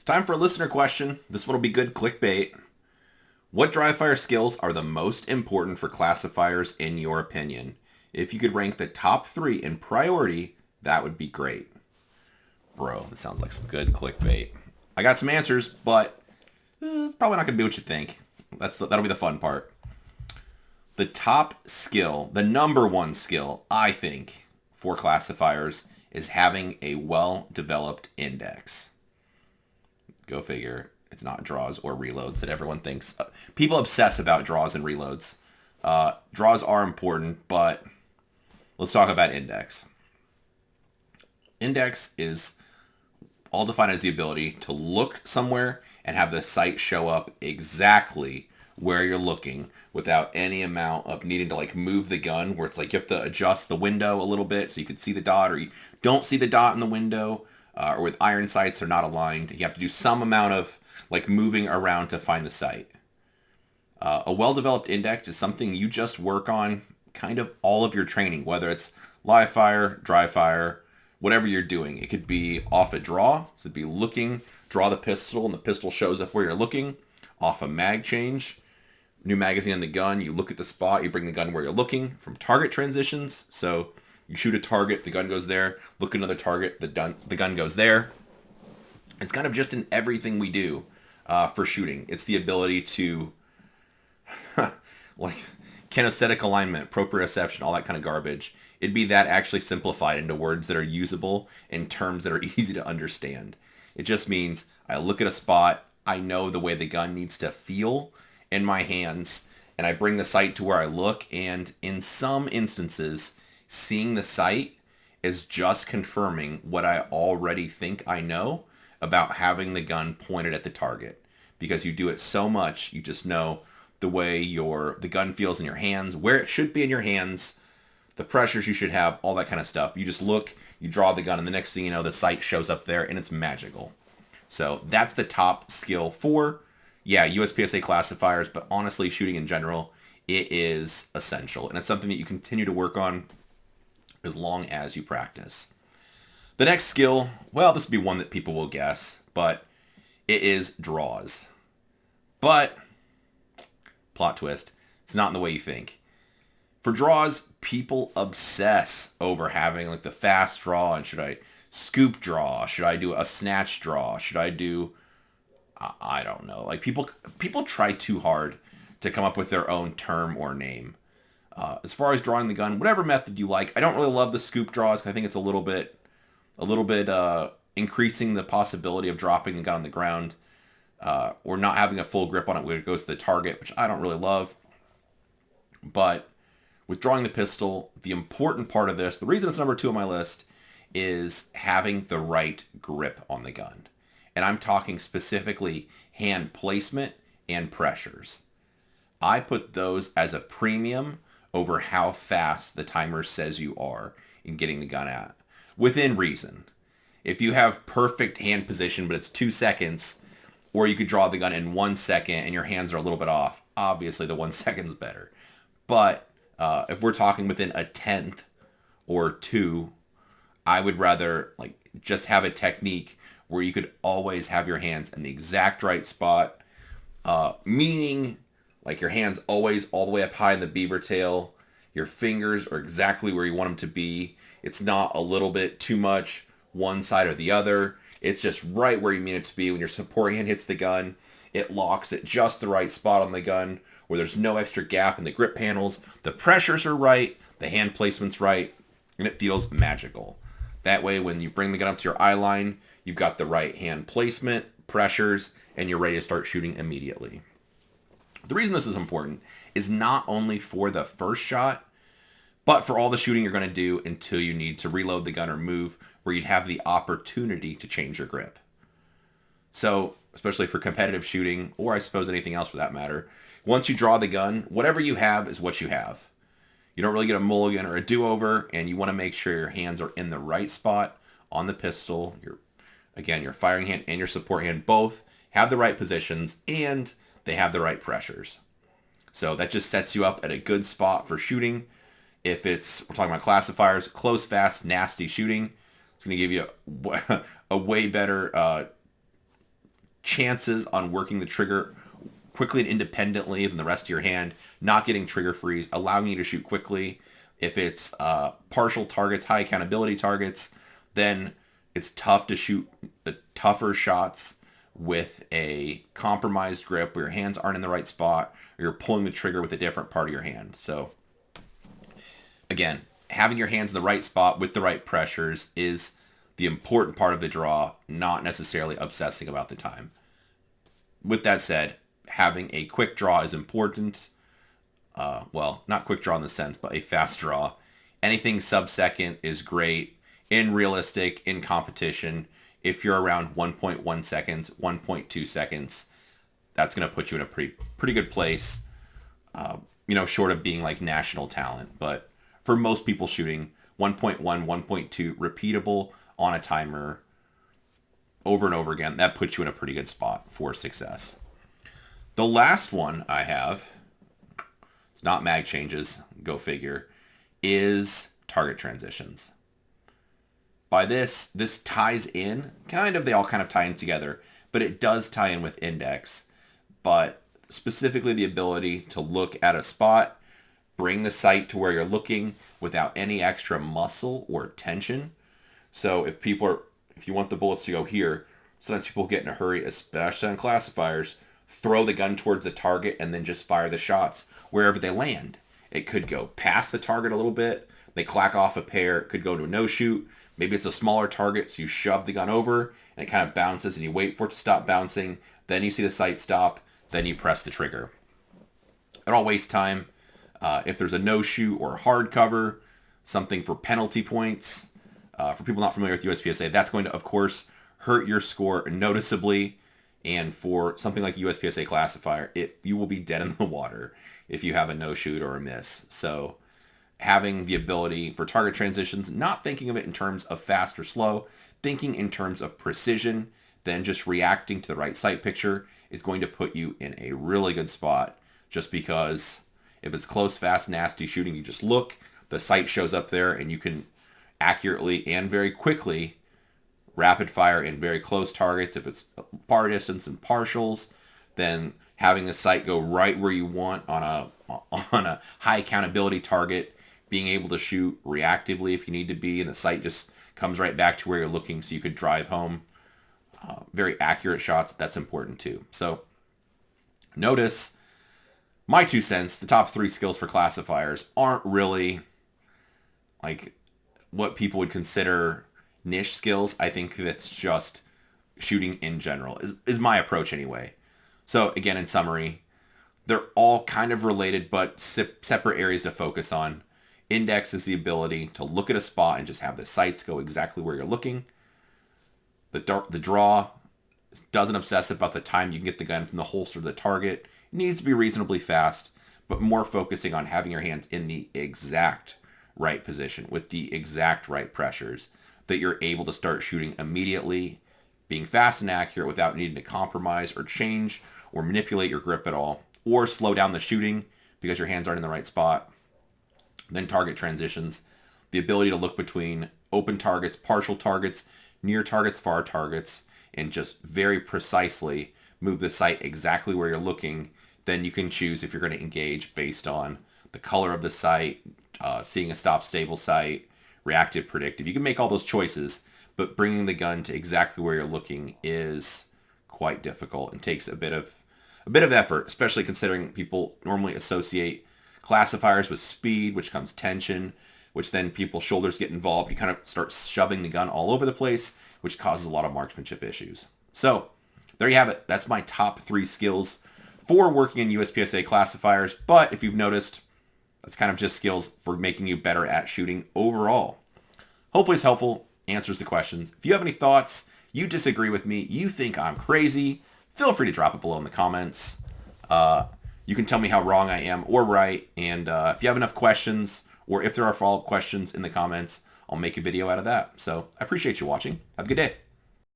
Time for a listener question. This one will be good clickbait. What dry fire skills are the most important for classifiers in your opinion? If you could rank the top 3 in priority, that would be great. Bro, this sounds like some good clickbait. I got some answers, but it's probably not going to be what you think. That'll be the fun part. The top skill, the number one skill, I think, for classifiers is having a well-developed index. Go figure. It's not draws or reloads that everyone thinks. People obsess about draws and reloads. Draws are important, but let's talk about index. Index is all defined as the ability to look somewhere and have the sight show up exactly where you're looking without any amount of needing to move the gun, where it's like you have to adjust the window a little bit so you can see the dot, or you don't see the dot in the window, or with iron sights they're not aligned. You have to do some amount of moving around to find the sight. A well-developed index is something you just work on kind of all of your training, whether it's live fire, dry fire, whatever you're doing. It could be off a draw, so it'd be looking, draw the pistol, and the pistol shows up where you're looking. Off a mag change, new magazine on the gun, you look at the spot, you bring the gun where you're looking. From target transitions, so you shoot a target, the gun goes there, look at another target, the gun goes there. It's kind of just in everything we do for shooting. It's the ability to, kinesthetic alignment, proprioception, all that kind of garbage. It'd be that actually simplified into words that are usable in terms that are easy to understand. It just means I look at a spot, I know the way the gun needs to feel in my hands, and I bring the sight to where I look, and in some instances, seeing the sight is just confirming what I already think I know about having the gun pointed at the target. Because you do it so much, you just know the way the gun feels in your hands, where it should be in your hands, the pressures you should have, all that kind of stuff. You just look, you draw the gun, and the next thing you know, the sight shows up there, and it's magical. So that's the top skill for, USPSA classifiers, but honestly, shooting in general, it is essential. And it's something that you continue to work on as long as you practice. The next skill, well, this would be one that people will guess, but it is draws. But, plot twist, it's not in the way you think. For draws, people obsess over having the fast draw, and should I scoop draw? Should I do a snatch draw? Should I do, I don't know. People try too hard to come up with their own term or name. As far as drawing the gun, whatever method you like, I don't really love the scoop draws, because I think it's a little bit increasing the possibility of dropping the gun on the ground, or not having a full grip on it when it goes to the target, which I don't really love. But with drawing the pistol, the important part of this, the reason it's number 2 on my list, is having the right grip on the gun. And I'm talking specifically hand placement and pressures. I put those as a premium over how fast the timer says you are in getting the gun at, within reason. If you have perfect hand position, but it's 2 seconds, or you could draw the gun in 1 second and your hands are a little bit off, obviously the 1 second's better. But if we're talking within a tenth or 2, I would rather just have a technique where you could always have your hands in the exact right spot, meaning your hands always all the way up high in the beaver tail. Your fingers are exactly where you want them to be. It's not a little bit too much one side or the other. It's just right where you mean it to be. When your support hand hits the gun, it locks at just the right spot on the gun where there's no extra gap in the grip panels. The pressures are right, the hand placement's right, and it feels magical. That way, when you bring the gun up to your eye line, you've got the right hand placement, pressures, and you're ready to start shooting immediately. The reason this is important is not only for the first shot, but for all the shooting you're going to do until you need to reload the gun or move, where you'd have the opportunity to change your grip. So, especially for competitive shooting, or I suppose anything else for that matter, once you draw the gun, whatever you have is what you have. You don't really get a mulligan or a do-over, and you want to make sure your hands are in the right spot on the pistol. Your firing hand and your support hand both have the right positions, and they have the right pressures. So that just sets you up at a good spot for shooting. If we're talking about classifiers, close, fast, nasty shooting, it's going to give you a way better chances on working the trigger quickly and independently than the rest of your hand, not getting trigger freeze, allowing you to shoot quickly. If it's partial targets, high accountability targets, then it's tough to shoot the tougher shots with a compromised grip where your hands aren't in the right spot or you're pulling the trigger with a different part of your hand. So again, having your hands in the right spot with the right pressures is the important part of the draw, not necessarily obsessing about the time. With that said, having a quick draw is important. Well, not quick draw in the sense, but a fast draw. Anything sub-second is great in realistic, in competition. If you're around 1.1 seconds, 1.2 seconds, that's going to put you in a pretty good place, short of being like national talent. But for most people shooting 1.1, 1.2, repeatable on a timer over and over again, that puts you in a pretty good spot for success. The last one I have, it's not mag changes, go figure, is target transitions. By this ties in, they all kind of tie in together, but it does tie in with index. But specifically the ability to look at a spot, bring the sight to where you're looking without any extra muscle or tension. So if you want the bullets to go here, sometimes people get in a hurry, especially on classifiers, throw the gun towards the target and then just fire the shots wherever they land. It could go past the target a little bit. They clack off a pair. It could go to a no-shoot. Maybe it's a smaller target, so you shove the gun over and it kind of bounces and you wait for it to stop bouncing. Then you see the sight stop. Then you press the trigger. It all wastes time. If there's a no-shoot or a hard cover, something for penalty points, for people not familiar with USPSA, that's going to, of course, hurt your score noticeably. And for something like USPSA classifier, you will be dead in the water if you have a no-shoot or a miss. So having the ability for target transitions, not thinking of it in terms of fast or slow, thinking in terms of precision, then just reacting to the right sight picture is going to put you in a really good spot. Just because if it's close, fast, nasty shooting, you just look, the sight shows up there, and you can accurately and very quickly rapid fire in very close targets. If it's par distance and partials, then having the sight go right where you want on a high accountability target, being able to shoot reactively if you need to be, and the sight just comes right back to where you're looking so you could drive home very accurate shots, that's important too. So notice my 2 cents, the top 3 skills for classifiers aren't really like what people would consider niche skills. I think that's just shooting in general is my approach anyway. So again, in summary, they're all kind of related, but separate areas to focus on. Index is the ability to look at a spot and just have the sights go exactly where you're looking. The draw doesn't obsess about the time you can get the gun from the holster to the target. It needs to be reasonably fast, but more focusing on having your hands in the exact right position with the exact right pressures that you're able to start shooting immediately, being fast and accurate without needing to compromise or change or manipulate your grip at all, or slow down the shooting because your hands aren't in the right spot. Then target transitions, the ability to look between open targets, partial targets, near targets, far targets, and just very precisely move the sight exactly where you're looking. Then you can choose if you're going to engage based on the color of the sight, seeing a stop stable sight, reactive, predictive. You can make all those choices, but bringing the gun to exactly where you're looking is quite difficult and takes a bit of effort, especially considering people normally associate classifiers with speed, which comes tension, which then people's shoulders get involved. You kind of start shoving the gun all over the place, which causes a lot of marksmanship issues. So there you have it. That's my top 3 skills for working in USPSA classifiers. But if you've noticed, that's kind of just skills for making you better at shooting overall. Hopefully it's helpful, answers the questions. If you have any thoughts, you disagree with me, you think I'm crazy, feel free to drop it below in the comments. You can tell me how wrong I am or right. And if you have enough questions, or if there are follow-up questions in the comments, I'll make a video out of that. So I appreciate you watching. Have a good day.